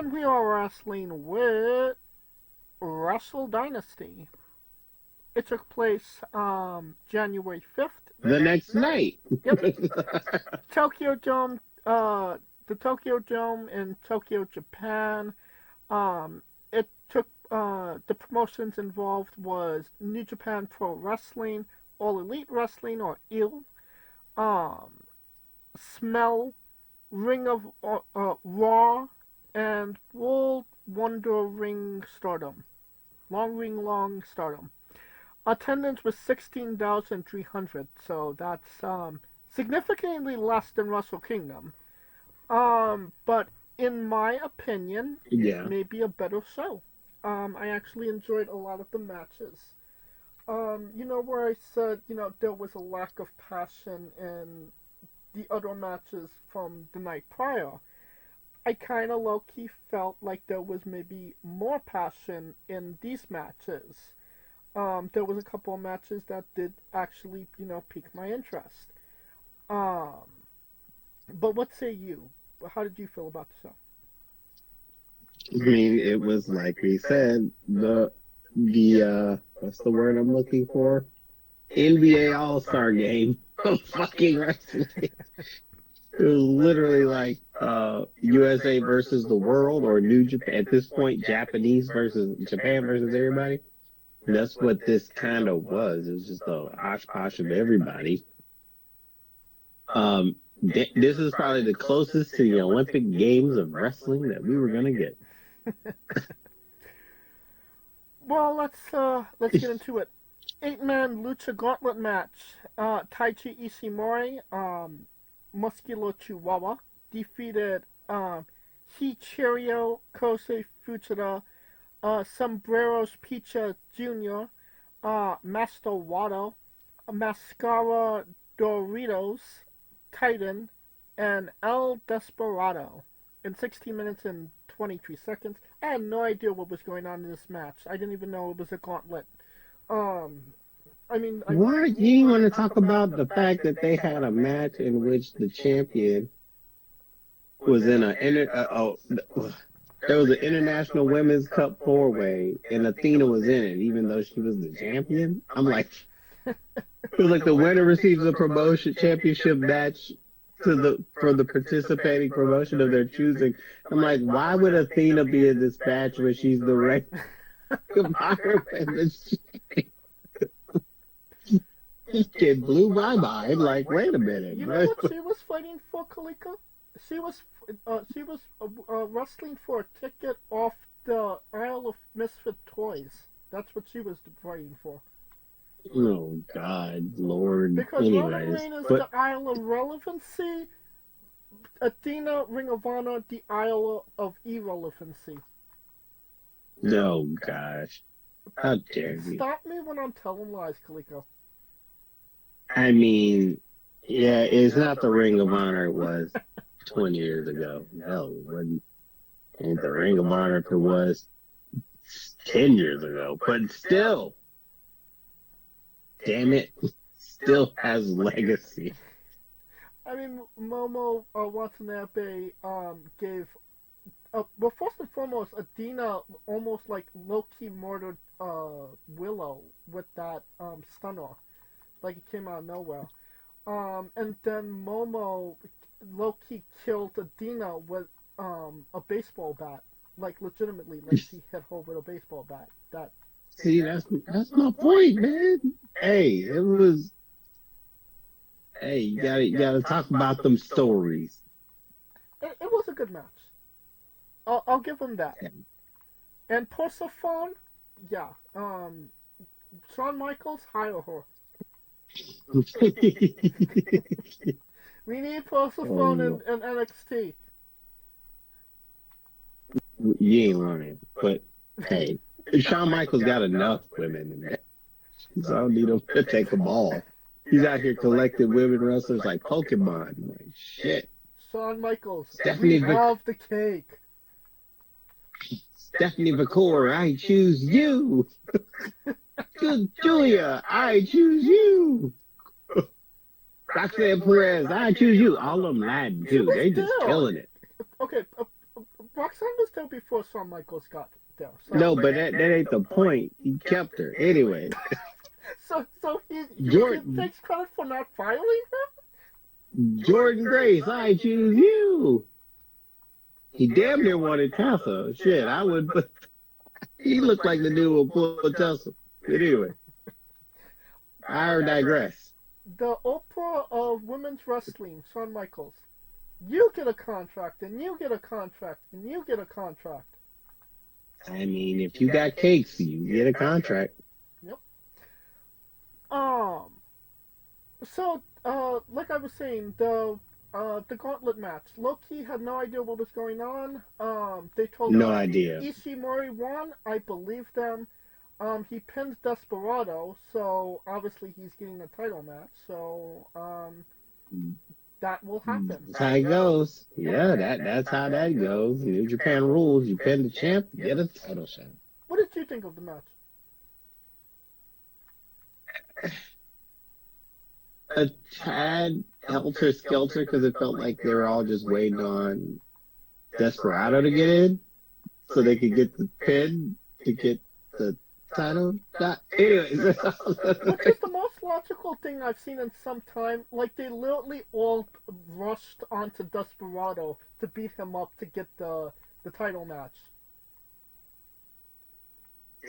And we are wrestling with Wrestle Dynasty. It took place January 5th. The next night. Yep. Tokyo Dome, the Tokyo Dome in Tokyo, Japan. It took, the promotions involved was New Japan Pro Wrestling, All Elite Wrestling, or IL, Smell, Ring of Raw, and World Wonder Ring Stardom. Long Stardom. Attendance was 16,300, so that's significantly less than Wrestle Kingdom. But in my opinion, it may be a better show. I actually enjoyed a lot of the matches. Where I said, there was a lack of passion in the other matches from the night prior. I kind of low-key felt like there was maybe more passion in these matches. There was a couple of matches that did actually, pique my interest. But what say you? How did you feel about the show? I mean, it was like we said, the what's the word I'm looking for? NBA All-Star game of fucking wrestling. It was literally like USA versus the world, or New Japan. At this point, Japanese versus Japan versus everybody. And that's what this kind of was. It was just a hodgepodge of everybody. This is probably the closest to the Olympic Games of wrestling that we were gonna get. Well, let's get into it. 8-man lucha gauntlet match. Taichi Ishimori, Muscular Chihuahua, defeated Hichirio Kosei Fuchida, Sombreros Pizza Jr., Master Wado, Mascara Doritos, Titan, and El Desperado in 16 minutes and 23 seconds. I had no idea what was going on in this match. I didn't even know it was a gauntlet. What? You want to talk about the fact that they had a match in which the champion was in there was an International Women's Cup 4-way, and Athena was in it, even though she was the champion? I'm like, it was like the winner receives a promotion championship match for the participating promotion of their choosing. I'm like, why would Athena be in this match when she's the right environment? This kid blew my mind. Like, wait a minute. You know what she was fighting for, Kalika? She was wrestling for a ticket off the Isle of Misfit Toys. That's what she was fighting for. Oh, God, Lord. Because Roman Reigns is the Isle of Relevancy, Athena, Ring of Honor, the Isle of Irrelevancy. No, gosh. How dare you. Stop me when I'm telling lies, Kaliko. I mean, yeah, it's not the Ring of Honor it was 20 years ago. No, it wasn't. Ain't the Ring of Honor if it was 10 years ago. But still, damn it, still has legacy. I mean, Momo Watanabe gave... well, first and foremost, Athena almost like low-key murdered Willow with that stunner. Like it came out of nowhere. And then Momo low-key killed Athena with a baseball bat. Like legitimately, like she hit her with a baseball bat. See, that's my point, man. Hey, it was... Hey, you gotta talk about them stories. It was a good match. I'll give him that. And Persephone, yeah. Shawn Michaels, hire her. We need Persephone in NXT. You ain't lying, but hey, Shawn Michaels got enough women in there. So I don't need him to take them all. He's out here collecting women wrestlers like Pokemon. Like, shit. Shawn Michaels, we have the cake. Stephanie McCoy, I choose you. Julia, I choose you. Roxanne Perez, I choose you. All of them lied too. They just killing it. Okay, Roxanne was there before Shawn Michaels got there. So No, but that ain't the point. He kept her anyway. so he Jordan takes credit for not firing her. Jordan Grace, I choose you. He damn near wanted Tessa. Shit, I would. But he looked like the dude who pulled Tessa. But anyway, I digress. The Oprah of women's wrestling, Shawn Michaels. You get a contract, and you get a contract, and you get a contract. I mean, if you got cakes, you get a contract. Yep. So, like I was saying, the gauntlet match. Loki had no idea what was going on. They told No him idea. Ishimori won. I believe them. He pinned Desperado, so obviously he's getting a title match. So, that will happen. That's how it goes. Yeah, that's how that goes. New Japan rules. You pin the champ, you get a title shot. What did you think of the match? A tad helter skelter because it felt like they were all just waiting on Desperado to get in so they could get the pin to get the title. Anyways, Which is the most logical thing I've seen in some time. Like, they literally all rushed onto Desperado to beat him up to get the title match.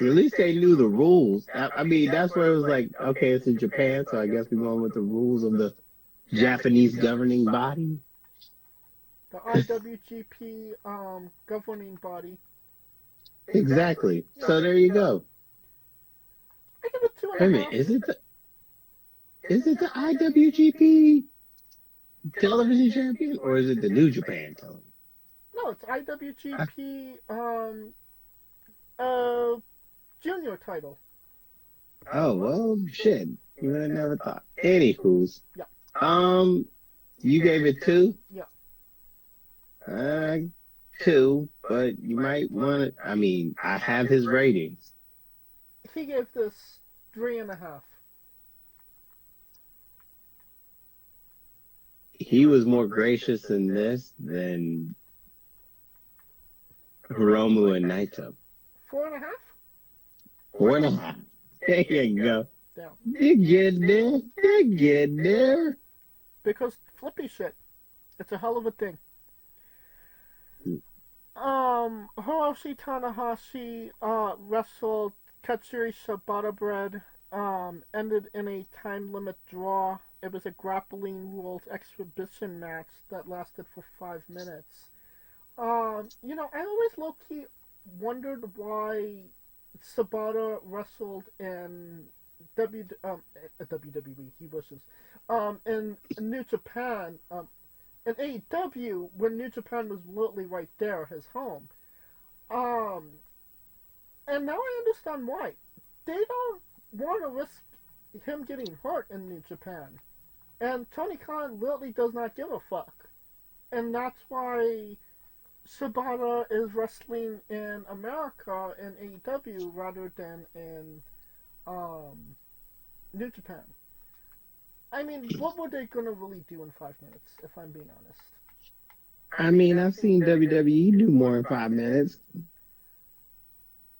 at least they knew the rules. I mean, that's where it was like, okay, it's in Japan, so I guess we're going with the rules of the Japanese governing body. The IWGP governing body. Exactly. So there you go. I give it 2.5. Wait a minute, is it the IWGP television champion or is it the New Japan television? No, it's IWGP junior title. Oh well, shit. You would have never thought. Anywho's, Yeah. you gave it 2. Yeah. 2, but you might want to. I mean, I have his ratings. He gave this 3.5. He was more gracious in this than Hiromu and Naito. 4.5. 4.5. There you go. Down. You get there. You get there. Because flippy shit. It's a hell of a thing. Hiroshi Tanahashi wrestled Katsuri Shibata Bread. Ended in a time limit draw. It was a grappling rules exhibition match that lasted for 5 minutes. You know, I always low-key wondered why Sabata wrestled in WWE, he wishes, in New Japan, in AEW, when New Japan was literally right there, his home. And now I understand why. They don't want to risk him getting hurt in New Japan. And Tony Khan literally does not give a fuck. And that's why Shibata is wrestling in America in AEW rather than in New Japan. I mean, what were they gonna really do in 5 minutes, if I'm being honest? I mean, I've seen WWE do more in 5 minutes.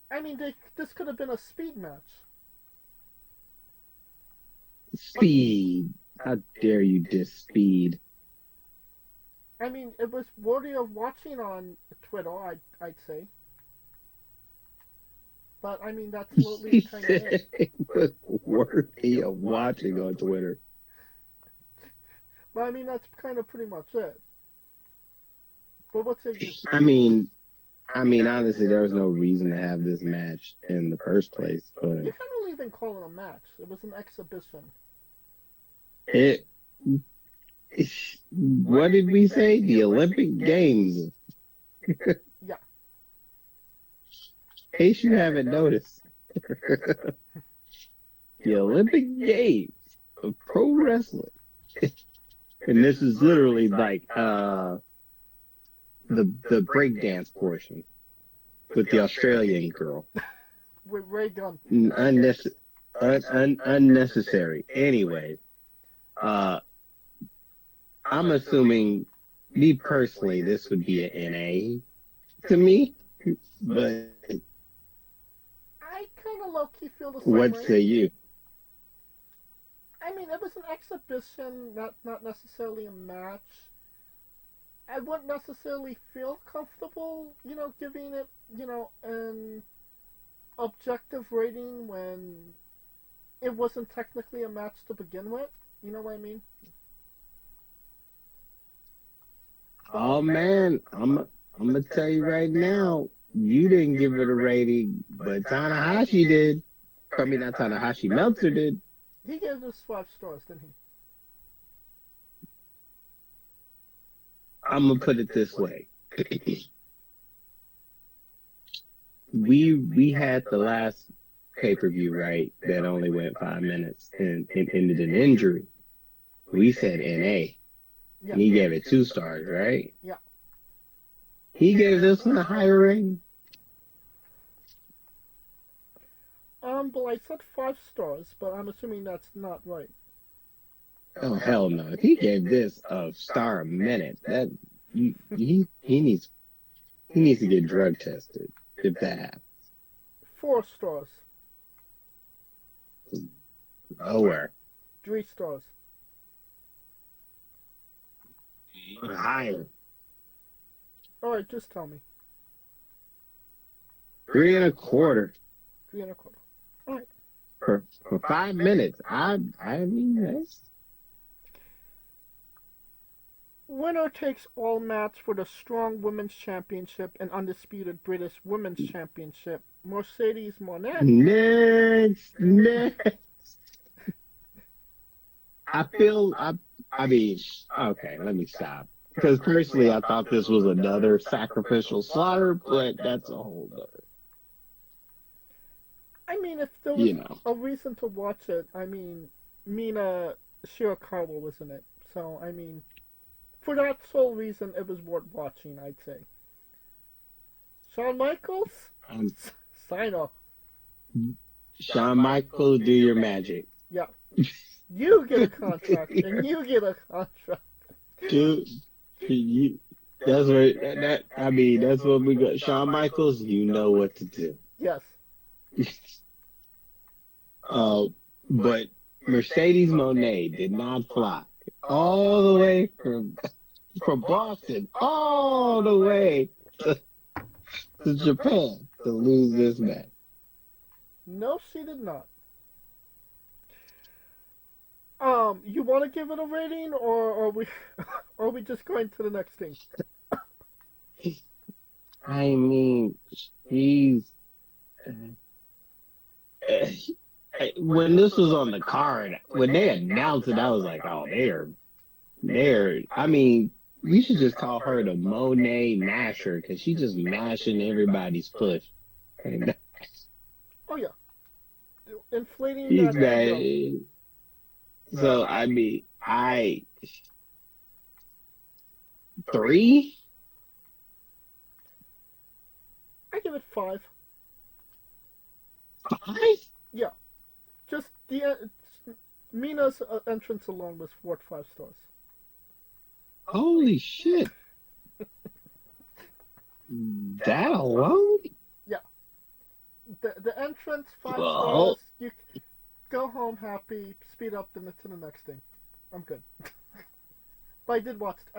I mean, this could have been a speed match. Speed. How dare you diss speed? I mean, it was worthy of watching on Twitter, I'd say. But, I mean, that's literally kind of it. It was worthy of watching on Twitter. But, I mean, that's kind of pretty much it. But what's it? I mean, honestly, there was no reason to have this match in the first place. But You can't even call it a match. It was an exhibition. What did we say? The Olympic Games. Yeah. In case you haven't noticed, the Olympic Games of pro wrestling. And this is literally like the breakdance portion with the Australian girl. With Ray Gunn. Unnecessary. Anyway, I'm assuming, me personally, this would be an NA to me, but I kind of low key feel the same what way. say you? I mean, it was an exhibition, not necessarily a match. I wouldn't necessarily feel comfortable, giving it, an objective rating when it wasn't technically a match to begin with. You know what I mean? Oh man, I'm gonna tell you right now, you didn't give it a rating, but Tanahashi did. I mean, not Tanahashi, Meltzer did. He gave this 5 stars, didn't he? I'm gonna put it this way. We had the last pay-per-view, right, that only went 5 minutes and ended in injury. We said NA. Yeah. And he gave it 2 stars, right? Yeah. He gave this one a higher rating. But I said 5 stars, but I'm assuming that's not right. Oh hell no! If he gave this a star a minute, that he needs to get drug tested. If that happens. 4 stars. Lower. 3 stars. Higher. Alright, just tell me. 3.25. 3.25. Alright. For 5 minutes. I mean that's Winner takes all match for the Strong Women's Championship and Undisputed British Women's Championship. Mercedes Monet. next. I mean, okay, let me stop. Because personally, I thought this was another sacrificial slaughter, but that's a whole other. I mean, if there was a reason to watch it, I mean, Mina Shirakawa was in it. So, I mean, for that sole reason, it was worth watching, I'd say. Shawn Michaels? Sign off. Shawn Michaels, do your magic. Yeah. You get a contract, and you get a contract. Dude, that's what we got. Shawn Michaels, you know what to do. Yes. But Mercedes Monet did not fly all the way from Boston all the way to Japan to lose this match. No, she did not. You want to give it a rating, or are we just going to the next thing? I mean, she's when this was on the card, when they announced it, I was like, oh, they're. I mean, we should just call her the Monet Masher because she's just mashing everybody's push. Oh yeah, inflating She's that. So I mean, 3. I give it 5. 5? Yeah, just Mina's entrance alone was worth 5 stars. Holy shit! That alone? Yeah. The entrance 5 stars. You go home happy. Speed up to the next thing. I'm good. But I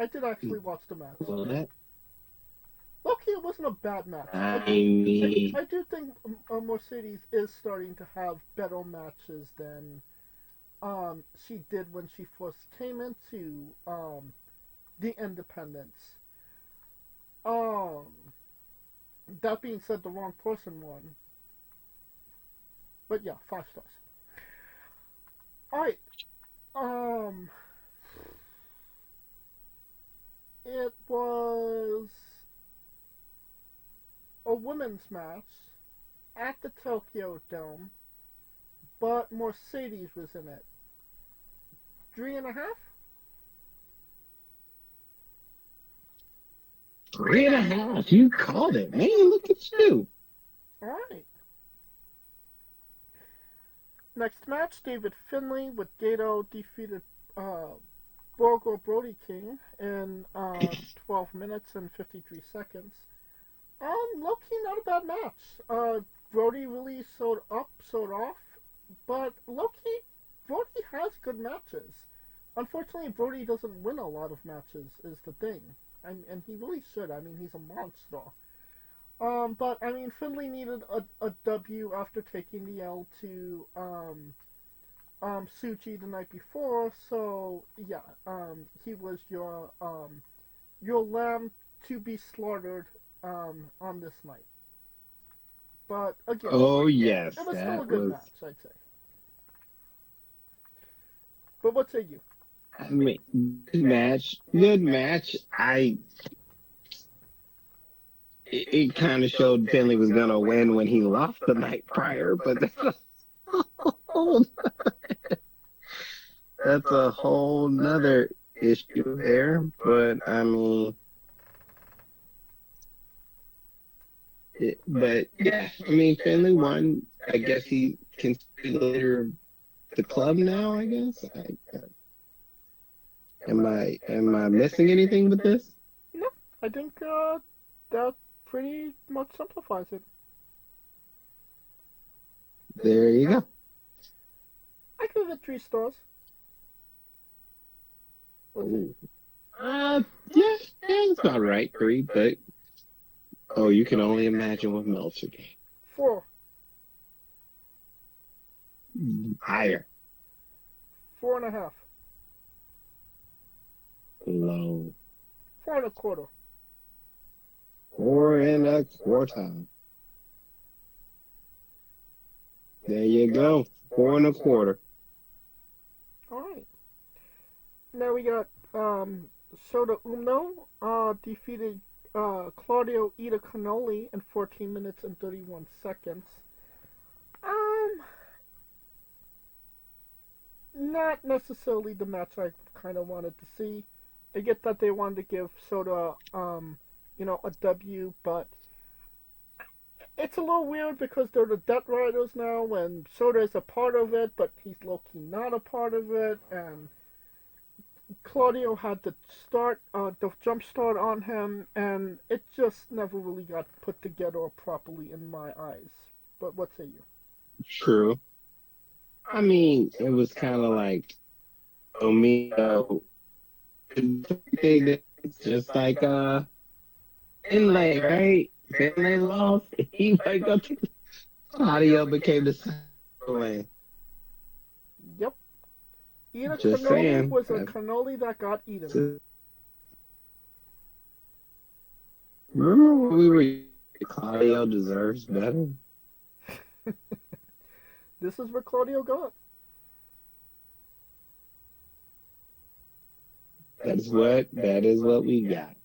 did actually watch the match. Well, Loki, it wasn't a bad match. I do think Mercedes is starting to have better matches than she did when she first came into the Independents. That being said, the wrong person won. But yeah, 5 stars. Alright. It was a women's match at the Tokyo Dome, but Mercedes was in it. 3.5? 3.5. You called it, man. Look at you. Alright. Next match, David Finlay with Gato defeated Borgo Brody King in 12 minutes and 53 seconds. Low-key, not a bad match. Brody really showed up, showed off, but low-key, Brody has good matches. Unfortunately, Brody doesn't win a lot of matches, is the thing. And he really should. I mean, he's a monster. But I mean, Finley needed a W after taking the L to Suchi the night before, so yeah, he was your lamb to be slaughtered on this night. But again, Oh yes, it was still a that good was. match, I'd say. But what say you? I mean, good match, good match. It kind of showed Finley was gonna win when he lost the night prior, but whole that's a whole nother issue there. But I mean, but yeah, I mean, Finley won. I guess he can be the leader of the club now. I guess. Am I missing anything with this? No, I think that pretty much simplifies it. There you go. I give it 3 stars. Let's see. Ooh. Yeah, it's about right, 3. But oh, you can only imagine what Meltzer gave. 4, Higher, 4.5, low, 4.25. 4.25. There you go, 4.25. All right. Now we got Soda Umno defeated Claudio Ida Canoli in 14 minutes and 31 seconds. Um, Not necessarily the match I kind of wanted to see. I get that they wanted to give Soda, a W, but it's a little weird because they're the Death Riders now, and Soda is a part of it, but he's low-key not a part of it, and Claudio had the jump start on him, and it just never really got put together properly in my eyes. But what say you? True. I mean, it was kind of like Omeo. It's just like Inlay, right? Inlay lost. He wake up. Audio became the same. Yep. Ida Just Cannoli saying. was a cannoli that got eaten. Remember when we were Claudio deserves better? This is what Claudio got. That is what we got.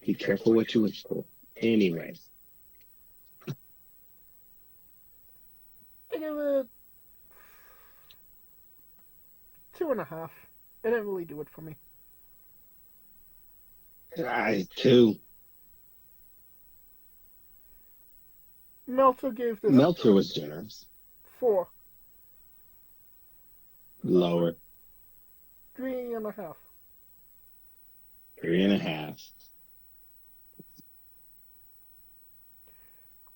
Be careful what you wish for. Anyways. I give it 2.5. It didn't really do it for me. I too. Meltzer gave this Meltzer was generous. 4, Lower. 3.5. 3.5.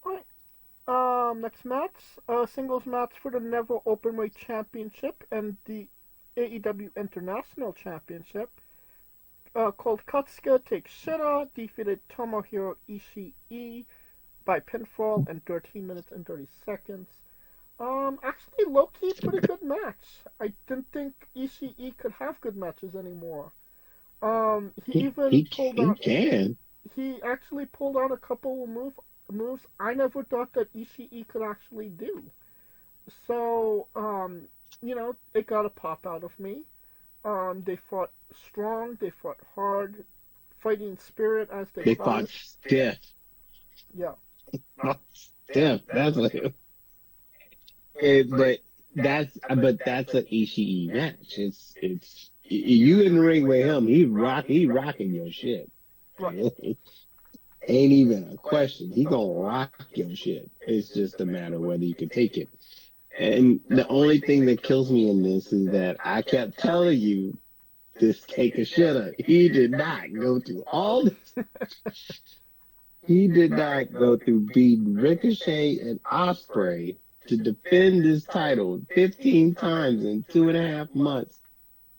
Alright. Next match, singles match for the Never Openweight Championship and the AEW International Championship. Called Katsuka takes Shida, defeated Tomohiro Ishii by pinfall in 13 minutes and 30 seconds. Actually, low-key, pretty good match. I didn't think Ishii could have good matches anymore. He even pulled out. Can. He actually pulled out a couple of moves I never thought that Ishii could actually do. So, it got a pop out of me. They fought strong. They fought hard. Fighting spirit, as They call fought it. stiff. Yeah. Stiff. That's what but that's an Ishii match. It's you in the ring with him. He rocking your shit. Right. Ain't even a question. He gonna rock your shit. It's just a matter of whether you can take it. And the only thing that kills me in this is that I kept telling you this take a shitter. He did not go through all this. he did not go through beating Ricochet and Osprey to defend his title 15 times in 2.5 months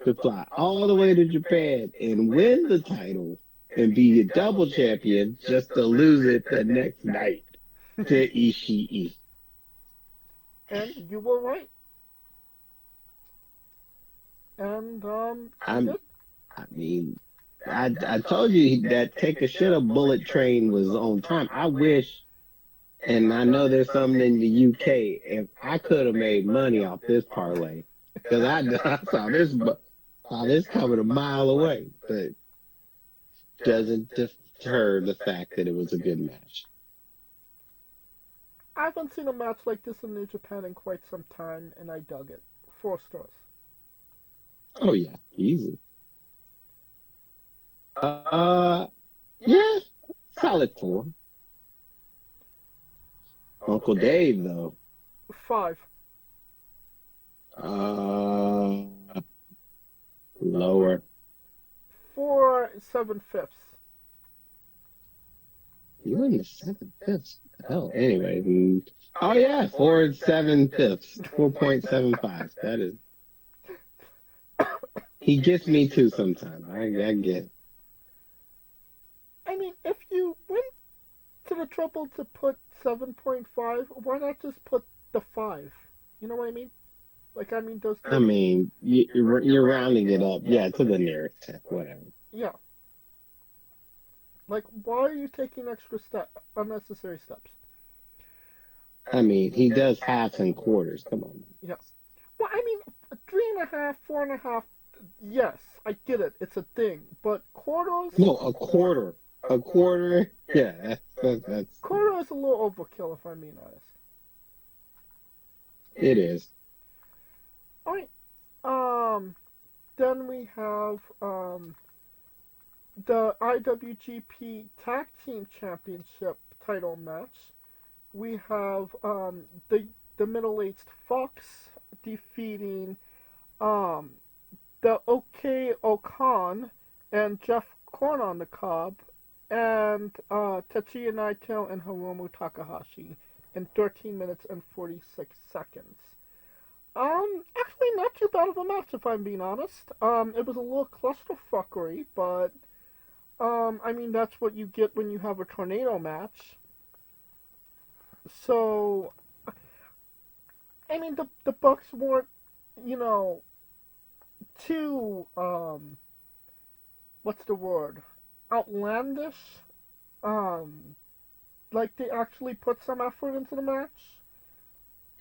to fly all the way to Japan and win the title and be a double champion just to lose it the next night to Ishii. And you were right. And he I'm, did. I mean, I told you that take a shit a bullet train was on time. I wish, and I know there's something in the UK. If I could have made money off this parlay, because I saw this coming a mile away, but doesn't deter the fact that it was a good match. I haven't seen a match like this in New Japan in quite some time, and I dug it. 4 stars. Oh yeah, easy. Yeah, solid 4. Uncle Dave though. 5. Uh, Lower. 4 7/5. You in the 7/5? Hell, anyway. Oh yeah, 4 7/5, 4.75. That is. He gets me too sometimes. I get. I mean, if you went to the trouble to put 7.5, why not just put the 5? You know what I mean? Like, I mean, those. I mean, you're rounding it up, yeah, to the nearest 10, whatever. Yeah. Like, why are you taking unnecessary steps? I mean, he does halves and quarters. Come on. Yeah. Well, I mean, 3.5, 4.5. Yes, I get it. It's a thing, but quarters. No, a quarter. A quarter. Yeah, that's. Quarter is a little overkill, if I'm being honest. It is. All right. Then we have the IWGP Tag Team Championship title match. We have the middle-aged Fox defeating the OK Okan and Jeff Corn on the Cob and Tetsuya Naito and Hiromu Takahashi in 13 minutes and 46 seconds. Actually not too bad of a match if I'm being honest. It was a little clusterfuckery, but I mean that's what you get when you have a tornado match. So I mean the Bucks weren't, you know, too what's the word? Outlandish. Like they actually put some effort into the match.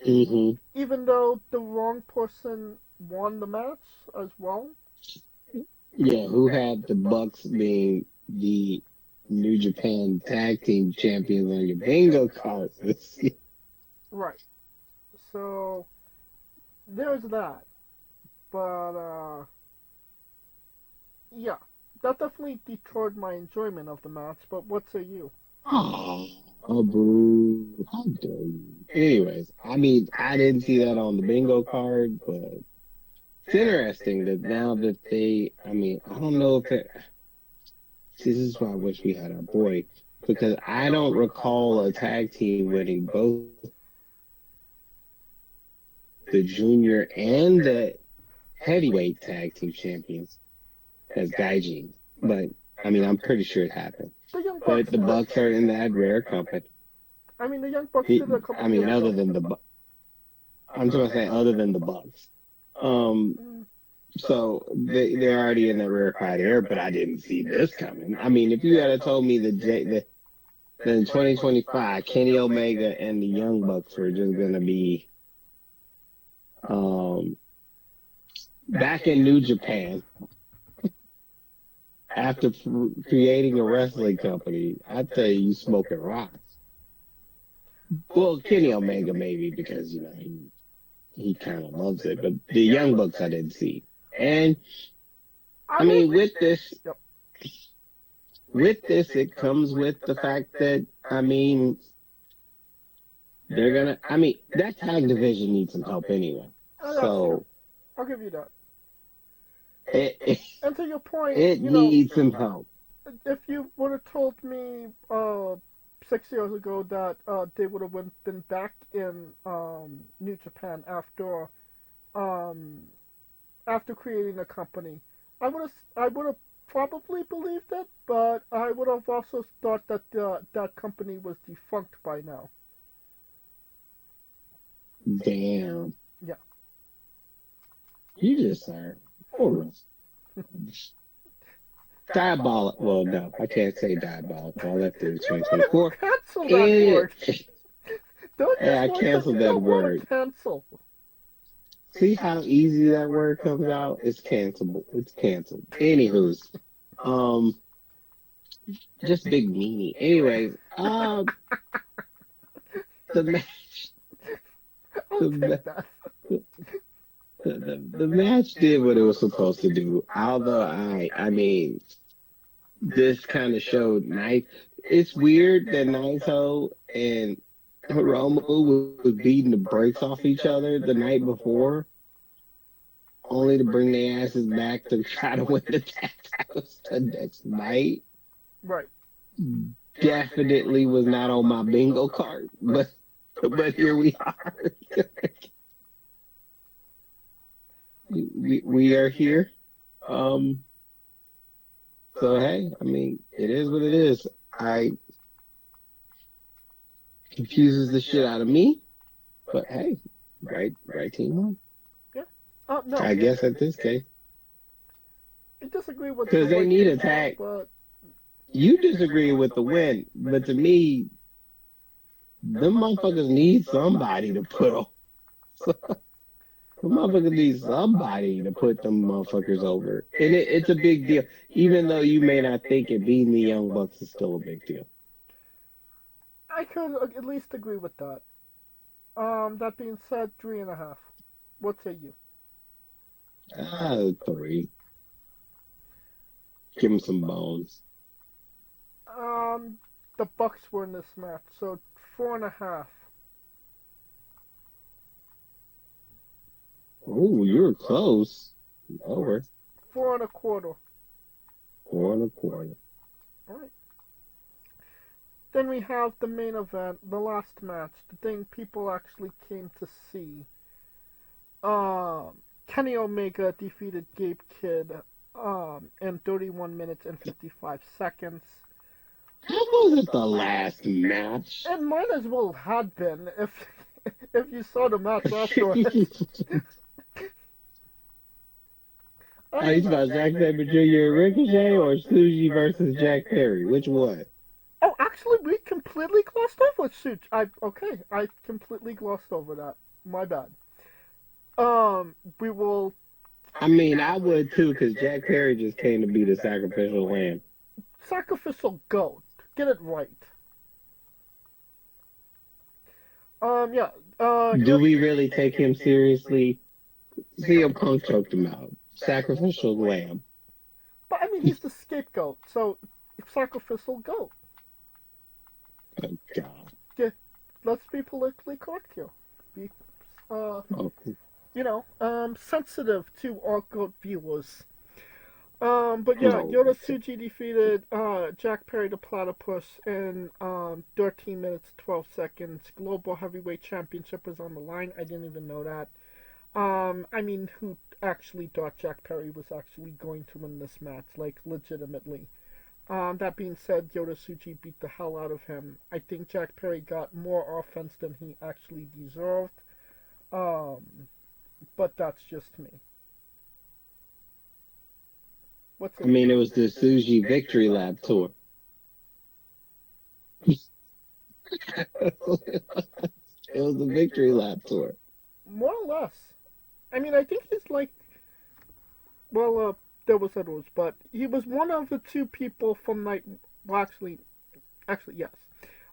Mm-hmm. Even though the wrong person won the match as well. Yeah, who had the Bucks being the New Japan Tag Team Champions on your bingo cards this year. Right. So there's that. But yeah, that definitely detoured my enjoyment of the match. But what say you? Oh, boo. How dare you? Anyways, I mean, I didn't see that on the bingo card, but it's interesting that now that I mean, I don't know if it, this is why I wish we had our boy, because I don't recall a tag team winning both the junior and the heavyweight tag team champions as Gaijin. But, I mean, I'm pretty sure it happened. But the Bucks are in that rare company. I mean, the Young Bucks did a couple. I mean, other than I'm just saying, other than the Bucks. So they're already in the rarefied air, but I didn't see this coming. I mean, if you had told me that in 2025, Kenny Omega and the Young Bucks were just going to be back in New Japan after creating a wrestling company, I'd tell you smoking rocks. Well, Kenny Omega maybe because, you know, he kind of loves it, but the Young Bucks I didn't see. And I mean, with this, it comes with the fact that, I mean, that tag division needs some help anyway. So I'll give you that. And to your point, it needs some help. If you would have told me 6 years ago that they would have been back in New Japan um, after creating a company. I would have probably believed it, but I would have also thought that that company was defunct by now. Damn. Yeah. You just are horrible. Diabolic. Well, no, I can't say diabolical. I left it in You want 2024. to cancel that word? It, Don't use I words that canceled you that don't want to word. cancel. See how easy that word comes out? It's cancelable. It's canceled. Anywho's, um, just big meanie. Anyways, the match, I'll the, take that. the, the match did what it was supposed to do. Although I mean, this kind of showed nice. It's weird that Naito and Hiromu was beating the brakes off each other the night before, only to bring their asses back to try to win the tag titles the next night. Right. Definitely was not on my bingo card, but here we are. we are here. Um, so hey, I mean, it is what it is. I confuses the shit out of me, but hey, right team won. Yeah. No. I guess at this case, I disagree with the because they right need a team won, tag. but You disagree with the win, but to me, them motherfuckers need somebody to put on. The motherfuckers need somebody to put them motherfuckers over. And it's a big deal. Even though you may not think it, beating the Young Bucks is still a big deal. I could at least agree with that. That being said, 3.5. What say you? Three. Give him some bones. The Bucks were in this match, so 4.5. Ooh, you were close. Over. 4.25. 4.25. All right. Then we have the main event, the last match, the thing people actually came to see. Kenny Omega defeated Gabe Kidd in 31 minutes and 55 seconds. That wasn't the last match. It might as well had been if you saw the match afterwards. Are you about Zack Sabre Jr. Ricochet or Suji versus Jack Perry? Which one? Oh, actually, we completely glossed over Suit. I completely glossed over that. My bad. We will. I mean, I would too, because Jack Perry just came to be the sacrificial lamb. Sacrificial goat. Get it right. Yeah. Do we really take him seriously? CM Punk choked him out. Sacrificial lamb. But I mean, he's the scapegoat, so sacrificial goat. Oh, God. Yeah, let's be politically correct here. Be, Oh, sensitive to our goat viewers. But yeah, no. Yoda Tsuji defeated Jack Perry the Platypus in 13 minutes 12 seconds. Global Heavyweight Championship was on the line. I didn't even know that. I mean, who actually thought Jack Perry was actually going to win this match? Like, legitimately. That being said, Yoda Tsuji beat the hell out of him. I think Jack Perry got more offense than he actually deserved. But that's just me. I mean, it was the Suji Victory Lap tour. It was the Victory Lap tour. More or less. I mean, I think he's like, well, there was others, but he was one of the two people from night. Well, actually, yes.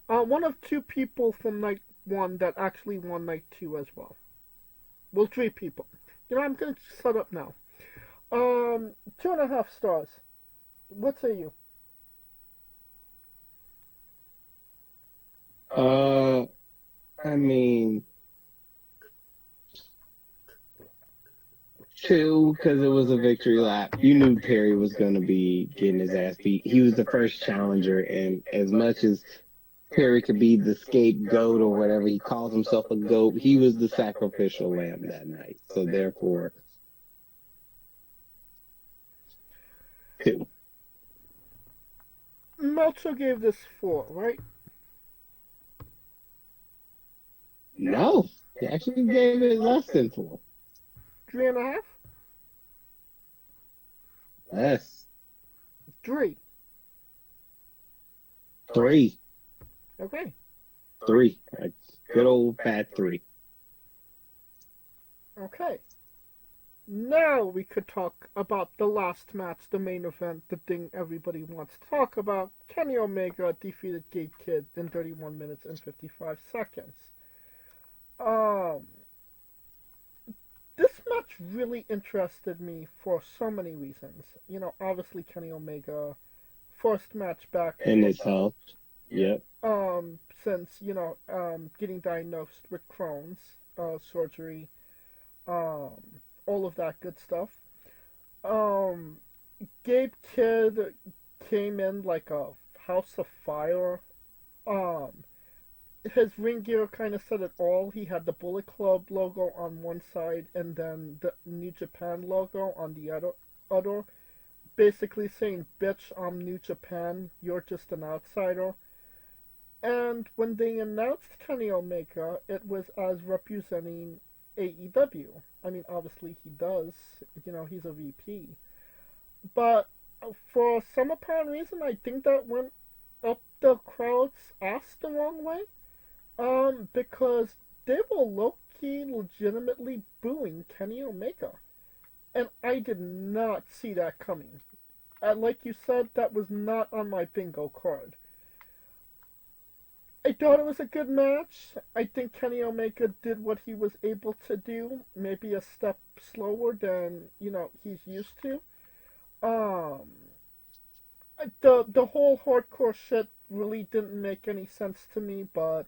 One of two people from night one that actually won night two as well. Well, three people. I'm gonna set up now. 2.5 stars. What say you? I mean, 2, because it was a victory lap. You knew Perry was going to be getting his ass beat. He was the first challenger, and as much as Perry could be the scapegoat or whatever. He calls himself a goat. He was the sacrificial lamb that night. So therefore, 2. Meltzer gave this 4, right? No, he actually gave it less than 4. 3.5? Less. 3. 3. Okay. 3. A good old fat 3. Okay. Now we could talk about the last match, the main event, the thing everybody wants to talk about. Kenny Omega defeated Gabe Kidd in 31 minutes and 55 seconds. Um, this match really interested me for so many reasons. You know, obviously Kenny Omega, first match back. And his health. Yep. Since, you know, getting diagnosed with Crohn's, surgery, all of that good stuff. Gabe Kidd came in like a house of fire. His ring gear kind of said it all. He had the Bullet Club logo on one side and then the New Japan logo on the other. Basically saying, bitch, I'm New Japan, you're just an outsider. And when they announced Kenny Omega, it was as representing AEW. I mean, obviously he does. You know, he's a VP. But for some apparent reason, I think that went up the crowd's ass the wrong way. Because they were low-key legitimately booing Kenny Omega. And I did not see that coming. Like you said, that was not on my bingo card. I thought it was a good match. I think Kenny Omega did what he was able to do, maybe a step slower than, you know, he's used to. The whole hardcore shit really didn't make any sense to me, but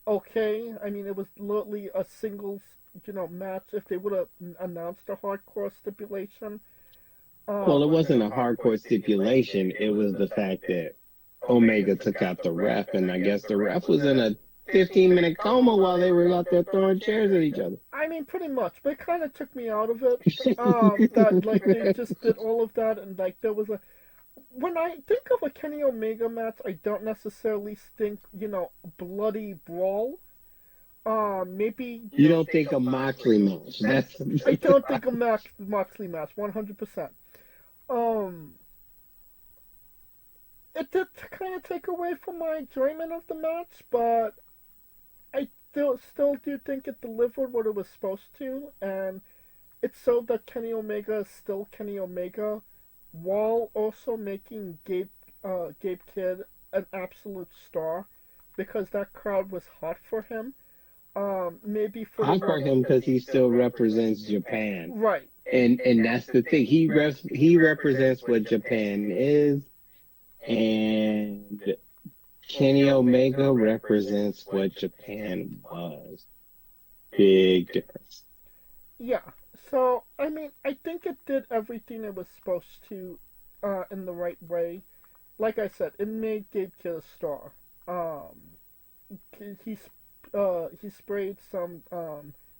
okay. I mean, it was literally a singles, you know, match. If they would have announced a hardcore stipulation. Well, it wasn't a hardcore stipulation. It was the fact that Omega took out the ref, and I guess the ref was in a 15-minute coma while they were out there throwing chairs at each other. I mean, pretty much, but it kind of took me out of it. That like they just did all of that, and like there was a. When I think of a Kenny Omega match, I don't necessarily think, you know, bloody brawl. Maybe you don't think a Moxley match. I don't think a Moxley match, 100%. It did kind of take away from my enjoyment of the match, but I still do think it delivered what it was supposed to, and it showed that Kenny Omega is still Kenny Omega, while also making Gabe Kidd an absolute star, because that crowd was hot for him. Maybe for hot for him because he still represents Japan, right? And that's the thing. He represents what Japan is, and Kenny Omega represents what Japan was. Big difference. Yeah. So, I mean, I think it did everything it was supposed to in the right way. Like I said, it made Gabe Kidd a star. He sprayed some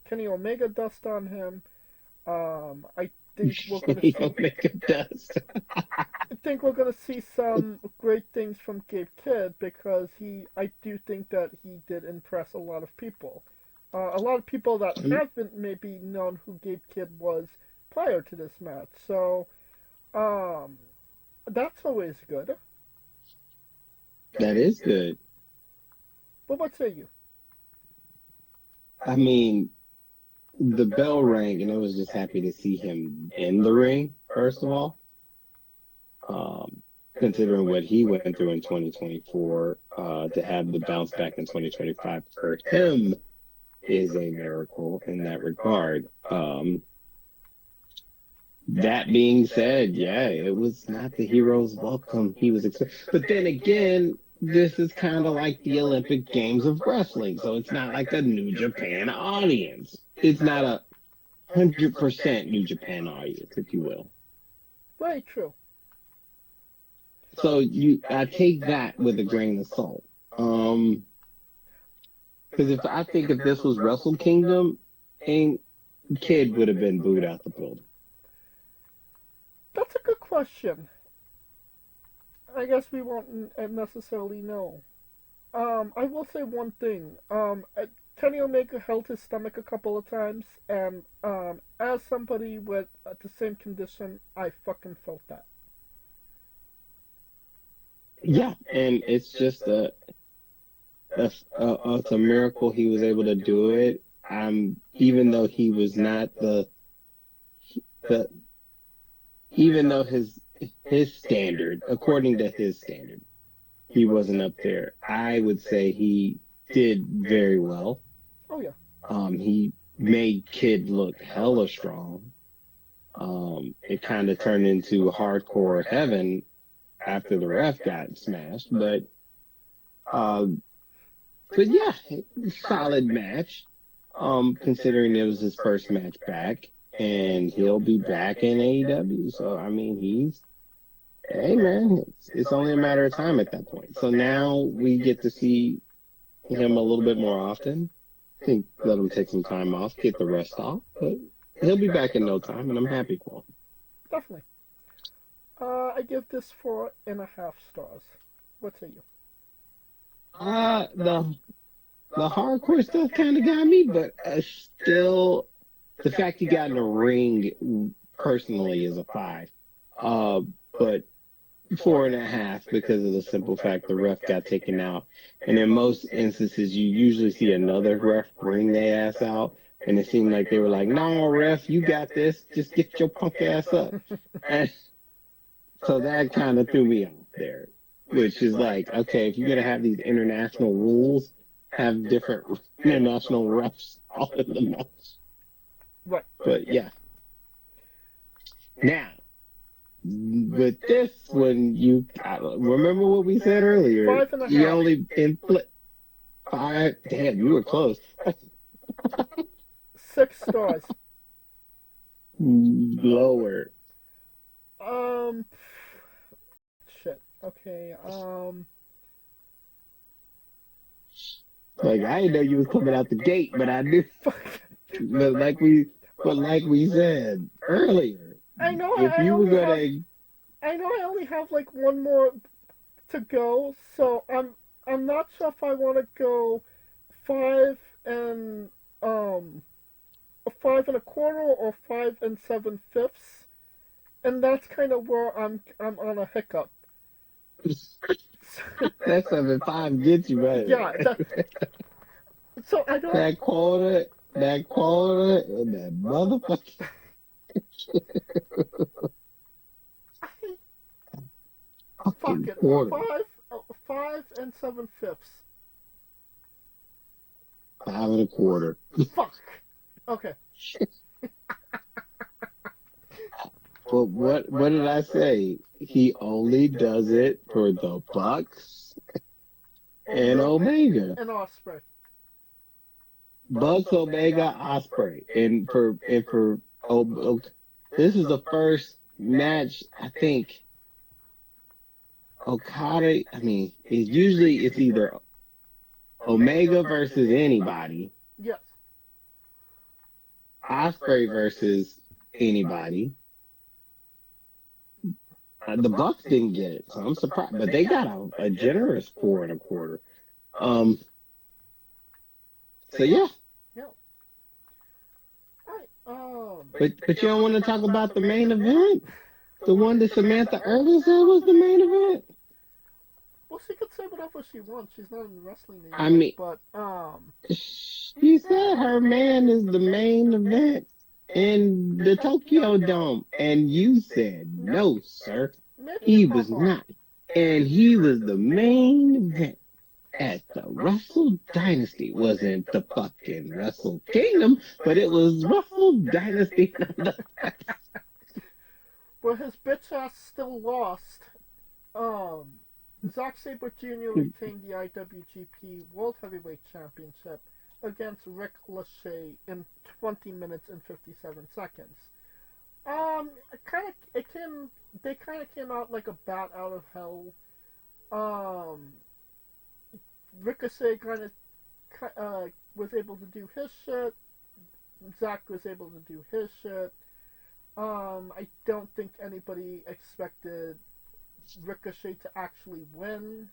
Kenny Omega dust on him. I think we're going to see Omega dust. I think we're going to see some great things from Gabe Kidd, because I do think that he did impress a lot of people. A lot of people that haven't maybe known who Gabe Kidd was prior to this match. So, that's always good. That is good. But what say you? I mean, the bell rang, and I was just happy to see him in the ring, first of all. Considering what he went through in 2024, to have the bounce back in 2025 for him is a miracle in that regard. That being said, yeah, it was not the hero's welcome he was expecting. But then again, this is kind of like the Olympic Games of wrestling, so it's not like a New Japan audience. It's not a 100% New Japan audience, if you will. Very true. So I take that with a grain of salt. Um, because if I think if this was Wrestle Kingdom, ain't Kid would have been booed out the building. That's a good question. I guess we won't necessarily know. I will say one thing. Kenny Omega held his stomach a couple of times, and as somebody with the same condition, I fucking felt that. Yeah, and it's just it's a miracle he was able to do it. Even though he was not the even though his standard, according to his standard, he wasn't up there. I would say he did very well. Oh yeah. He made Kid look hella strong. It kind of turned into hardcore heaven after the ref got smashed, uh, but yeah, solid match. Considering it was his first match back, and he'll be back in AEW. So I mean, hey man, it's only a matter of time at that point. So now we get to see him a little bit more often. I think let him take some time off, get the rest off, but he'll be back in no time, and I'm happy for him. Definitely. I give this 4.5 stars. What say you? The hardcore stuff kind of got me, but still, the fact he got in a ring personally is a 5. But 4.5 because of the simple fact the ref got taken out. And in most instances, you usually see another ref bring their ass out. And it seemed like they were like, no, ref, you got this. Just get your punk ass up. And so that kind of threw me off there, which is like, okay, if you're going to have these international rules, have different international refs all in the match. Right. But yeah. Now, with this one, you remember what we said earlier. 5.5. You only inflict 5. Damn, you were close. 6 stars. Lower. Um. Shit. Okay. Like I didn't know you was coming out the gate, but I knew. Fuck. But like we said earlier, I know. if you were gonna, I know. I only have like one more to go, so I'm not sure if I want to go 5 um 5.25 or 5 7/5, and that's kind of where I'm on a hiccup. that 7.5 gets you right. Yeah. So I don't. That quarter, and that motherfucker. Fuck it. Quarter. 5 7/5. 5.25. Fuck. Okay. But what did I say? He only does it for the Bucks and Omega. And Osprey. Bucks, Omega, Osprey, and for this is the first match I think Okada. I mean, it's either Omega versus anybody, Yes. Osprey versus anybody. The Bucks didn't get it, so I'm surprised. But they got a generous 4.25. So yeah. Yeah. Alright. But you don't want to talk about the main event, the one that Samantha Irvin said was the main event. Well, she could say whatever she wants. She's not in wrestling anymore. I mean, but she said her man is the main event in the Tokyo Dome, and you said no, sir. He was not, and he was the main event at the Wrestle Dynasty. Wasn't the fucking Wrestle Kingdom, but it was Wrestle Dynasty. Well, his bitch ass still lost. Zack Sabre Jr. retained the IWGP World Heavyweight Championship against Rick Lachey in 20 minutes and 57 seconds. They kind of came out like a bat out of hell. Ricochet kind of was able to do his shit. Zack was able to do his shit. I don't think anybody expected Ricochet to actually win.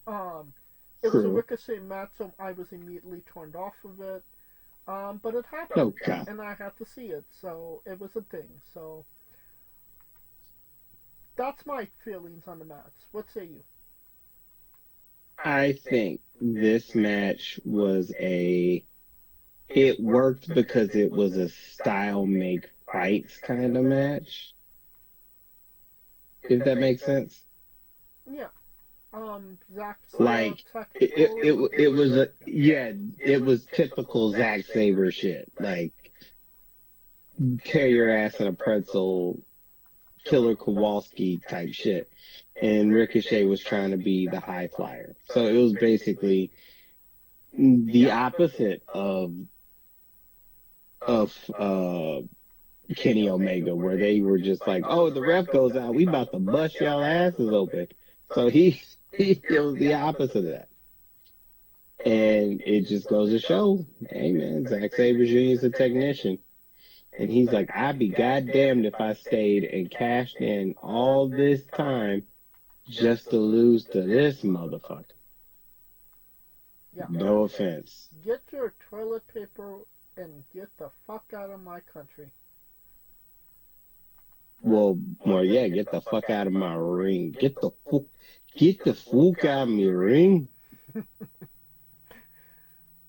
Um, it was a True. Ricochet match, so I was immediately turned off of it. But it happened, No God. and I had to see it, so it was a thing. So that's my feelings on the match. What say you? I think this match was it worked because it was a style make fights kind of match. If that makes sense. Yeah. Zack Like tactical. it was it was typical Zack Sabre shit. Like carry your ass in a pretzel, Killer Kowalski type shit. And Ricochet was trying to be the high flyer. So it was basically the opposite of Kenny Omega, where they were just like, "Oh, the ref goes out, we about to bust y'all asses open." So he it was the opposite of that, and it just goes to show, hey man, Zack Sabre Jr. is a technician, and he's like, "I'd be goddamned if I stayed and cashed in all this time just to lose to this motherfucker." Yeah. No offense. Get your toilet paper and get the fuck out of my country. Well, yeah, get the fuck out of my ring. Get the fuck out of my ring.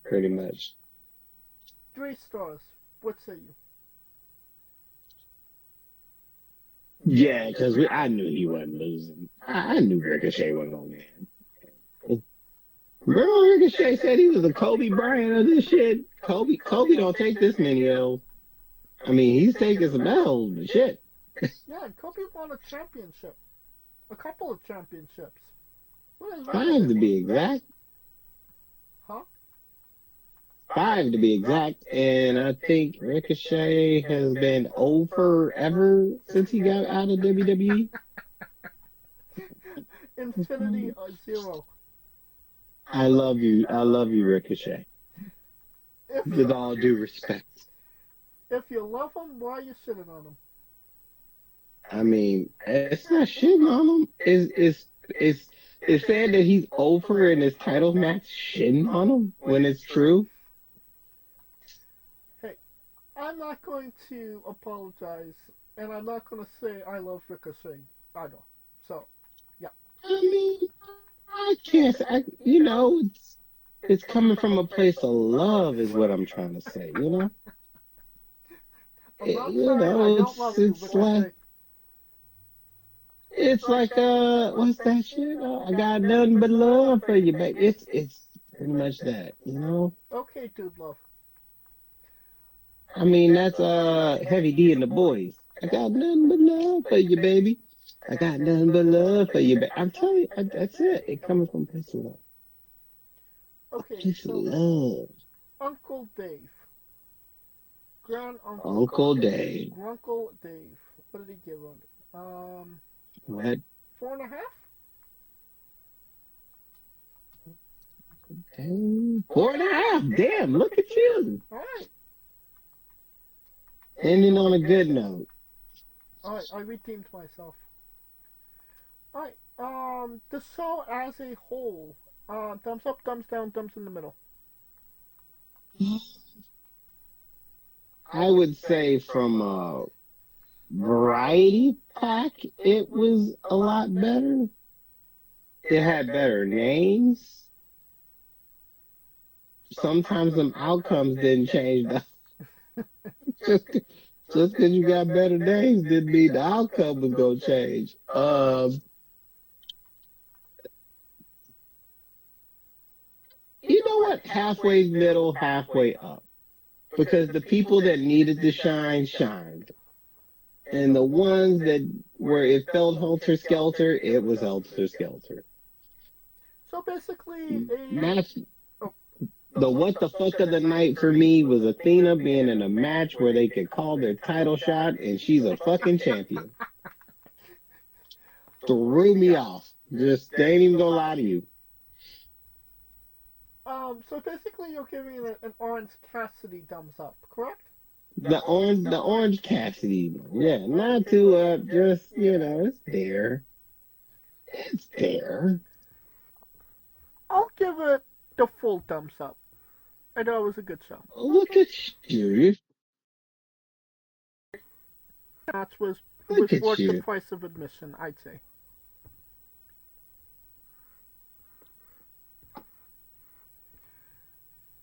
Pretty much. 3 stars. What say you? Yeah, because I knew he wasn't losing. I knew Ricochet wasn't going to win. Remember Ricochet said he was the Kobe Bryant of this shit? Kobe don't take this many L's. I mean, he's taking some L's, but shit. Yeah, Kobe won a championship. A couple of championships. What is 5 to be exact. Huh? 5 to be exact. And I think Ricochet has been over ever since he got out of WWE. Infinity 0. I love you. I love you, Ricochet. With all due respect. If you love him, why are you shitting on him? I mean, it's not shitting on him. It's saying that he's over in his title match shitting on him when it's true. Hey, I'm not going to apologize, and I'm not going to say I love Ricochet either. So, yeah. I mean, I can't. It's coming from a place of love, is what I'm trying to say. I'm not saying I don't love you, Ricochet. It's like what's that shit? I got nothing but love for you, baby. It's pretty much that. Okay, dude, love. I mean, that's Heavy D and the boys. I got nothing but love for you, baby. I got nothing but love for you, baby. I'm telling you, that's it. It coming from a place of love. Okay, Place of so love. Uncle Dave. Grand Uncle Dave. Grunkle Dave. What did he give on it? What? 4.5? 4.5. Damn, look at you. Alright. Ending on a good note. Alright, I redeemed myself. Alright, the show as a whole. Thumbs up, thumbs down, thumbs in the middle. I would say from a variety pack, it was a lot better. It had better names. Sometimes them outcomes didn't change. Just because you got better names didn't mean the outcome was gonna change. You know what? Halfway middle, halfway up. Because the people that needed to shine, shined. And the ones that where it felt helter skelter, it was helter skelter. So basically, Match, the what the fuck of the night for me was Athena being in a match where they could call their title shot and she's a fucking champion. Threw me off. Just, they ain't even gonna lie to you. So basically, you're giving it an Orange Cassidy thumbs up, correct? The orange Cassidy. Yeah, not too up. Just it's there. It's there. I'll give it the full thumbs up. I thought it was a good show. Look at you. Match was Look at worth the you. price of admission, I'd say.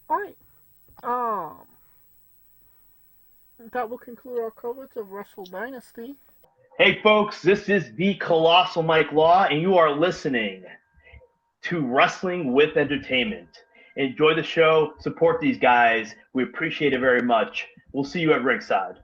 All right. That will conclude our coverage of Wrestle Dynasty. Hey, folks, this is the Colossal Mike Law, and you are listening to Wrestling with Entertainment. Enjoy the show. Support these guys. We appreciate it very much. We'll see you at ringside.